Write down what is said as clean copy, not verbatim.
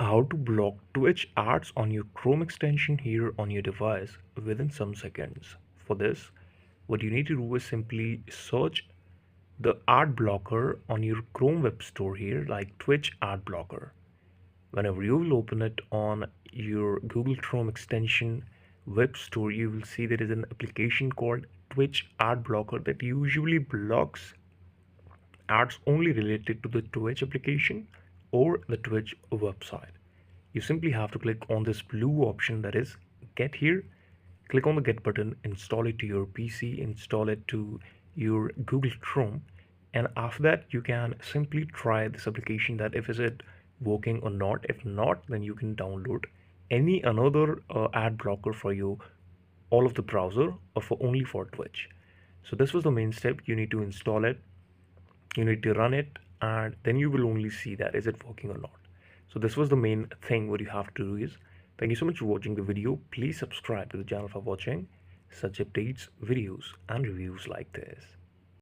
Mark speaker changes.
Speaker 1: How to block Twitch ads on your Chrome extension here on your device within some seconds. For this, what you need to do is simply search the ad blocker on your Chrome web store here, like Twitch ad blocker. Whenever you will open it on your Google Chrome extension web store, you will see there is an application called Twitch ad blocker that usually blocks ads only related to the Twitch application or the Twitch website. You simply have to click on this blue option, that is get here. Click on the get button, install it to your PC, install it to your Google Chrome, and after that you can simply try this application, that if is it working or not. If not, then you can download any another ad blocker for you, all of the browser, or for only for Twitch. So this was the main step. You need to install it, you need to run it, and then you will only see that is it working or not. So this was the main thing. What you have to do is, thank you so much for watching the video. Please subscribe to the channel for watching such updates, videos and reviews like this.